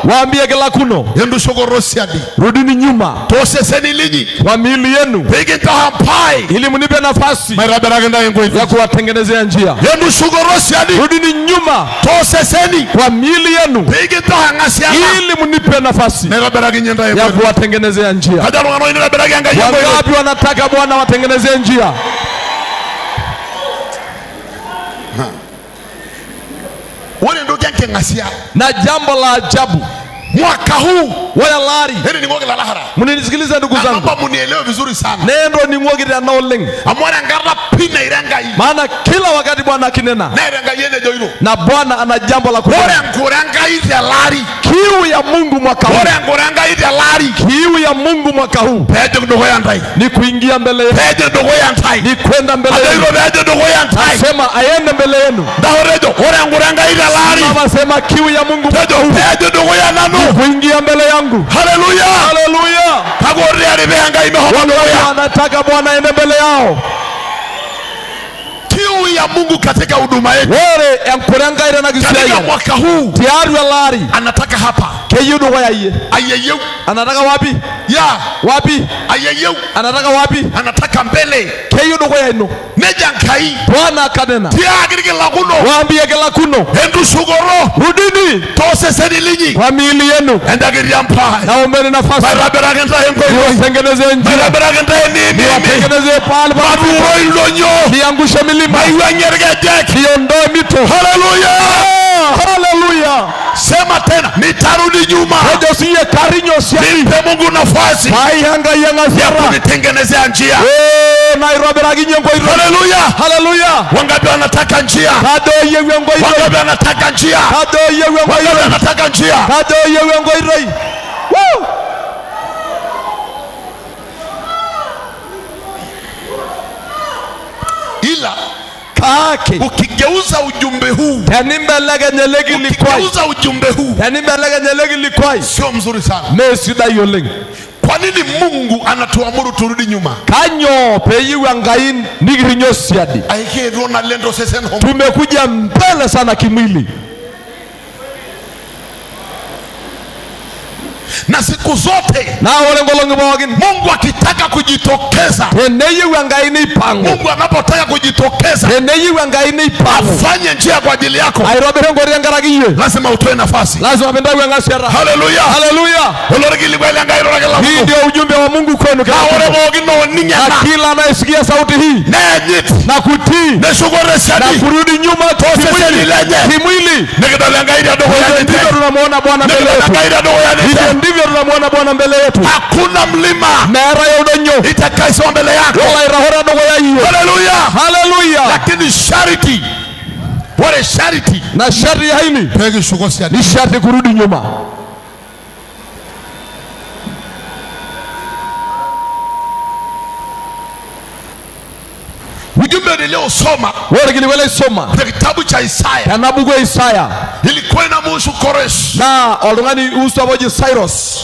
Waambie kila kuno. Yendu shogorosiadi. Rudini nyuma. Toseseni linyi. Kwa miili yenu. Begin hampai. Ili munipe nafasi ya kuwatengenezea njia. Yendu shogorosiadi. Rudini nyuma. Toseseni. Kwa miili yenu. Begin hangasiana. Ili munipe nafasi ya kuwatengenezea njia. Wangapi wanataka Bwana watengenezee njia? Na jambo la ajabu mwaka huu wayalari. Mnisikilize ndugu zangu. Naomba munielewe vizuri sana. Nendo ni ngogi ya naoleng. Amwana ngarra pina iranga hii. Maana kila wakati Bwana akinena. Na iranga yene joiro. Na Bwana ana jambo la kusema. Bora ngoranga hii ya lari. Kiu ya Mungu mwaka huu. Bora ngoranga hii ya lari. Kiu ya Mungu mwaka huu. Pede ndogo ya ndai. Ni kuingia mbele yenu. Pede ndogo ya ndai. Ni kwenda mbele yenu. Pede ndogo ya ndai. Sema aende mbele yenu. Ndahoredo. Bora ngoranga hii ya lari. Mama sema kiu ya Mungu mwaka huu. Pede ndogo ya nanu. Kuingia mbele yangu. Haleluya. Haleluya. Kagori alibehanga imehoa. Wanataka Bwana aende mbele yao. Kiu ya Mungu katika huduma yetu. Wale yankuranga ila na katika mwaka huu. Tiari walari. Anataka hapa. Keyudu kwa yeye. Ayeyeu. Anataka wapi? Ya. Wapi? Ayeyeu. Anataka wapi? Anataka mbele. Keyudu kwa yeye. Neja nkai. Bwana kanena. Tiagiri kila kuno. Waambie kila kuno. Endu sugoro. Rudini. Tose seni linyi. Kwa miili yenu. Endagiri ampa. Naombeni nafasi. Barabara genta hengo. Niwatengeneze njia. Barabara genta nini. Niwatengeneze pahali pa Maduro ilonyo. Niangushe milima. Maiwa nyergejek. Niondoe mito. Haleluya. Haleluya. Sema tena, nitarudi nyuma. Hajosiye karinyo siya. Nipe Mungu nafasi. Haihanga yanga ya kunitengenezea njia. Nairobi ragi nyongo iro. Haleluya. Haleluya. Wangapi wanataka njia? Kado yewe ngo iro. Wangapi wanataka njia? Kado yewe ngo iro. Wangapi wanataka njia? Kado yewe ngo iro. Woo. Ila kake ukigeuza ujumbe huu, ukigeuza ujumbe huu sio mzuri sana. Kwa nini Mungu anatuamuru turudi nyuma? Kanyo peyiwa ngain nigirinyo siadi. Aike rona lendo sesen homo. Tumekuja mbele sana kimwili. Na siku zote na Mungu akitaka kujitokeza, Mungu anapotaka kujitokeza afanye njia kwa ajili yako, lazima utoe nafasi. Haleluya. Haleluya. Hii ndio ujumbe wa Mungu kwenu. Na kila anayesikia sauti hii na kutii na kurudi nyuma kimwili, ndivyo tunamwona Bwana mbele yetu. Ndivyo tunamwona Bwana mbele yetu. Hakuna mlima mera ya udonyo itakaisoma mbele yako. Haleluya. Haleluya. Lakini sharti, wale sharti na sharti ya hili ni sharti kurudi nyuma. Ujumbe niliosoma kitabu cha Isaya, kanabugu ya Isaya, ilikuwa inamhusu Koresh. Na olungani uhusu aboji Cyrus.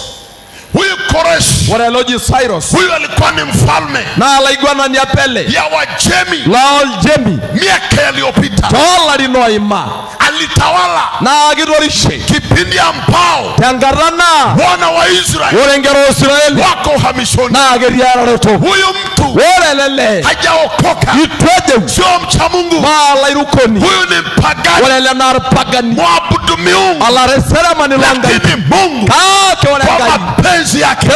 Huyu Koresh, waleloji Cyrus, huyu alikuwa ni mfalme na alaigwana ni apele ya Wajemi la Jemi miaka iliyopita. Tola linoima alitawala na agidorishe kipindi ambao tangarana wana wa Israeli urengero Israeli wako uhamishoni. Na agiriara roto huyu mtu walelele hajaokoka, itweje sio mcha Mungu, mala irukoni. Huyu ni mpagani, walele na pagani, mwabudu miungu. ala resera manilanga. Lakini Mungu kake kwa mapenzi yake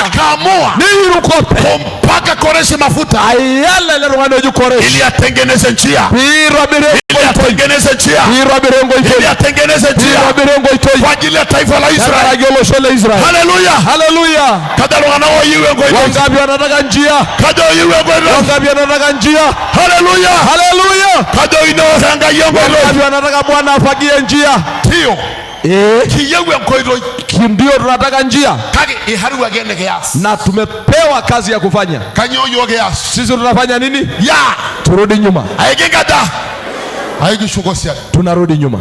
akaamua kumpaka Koreshi mafuta ili atengeneze njia, ili atengeneze njia kwa ajili ya taifa la Israeli. Haleluya. Haleluya. Wangapi wanataka njia? Wangapi wanataka njia? Haleluya. Haleluya. Wangapi wanataka Bwana afagie njia? Ndio. Ndio tunataka njia. Na tumepewa kazi ya kufanya. Sisi tunafanya nini? Turudi nyuma. Tunarudi nyuma.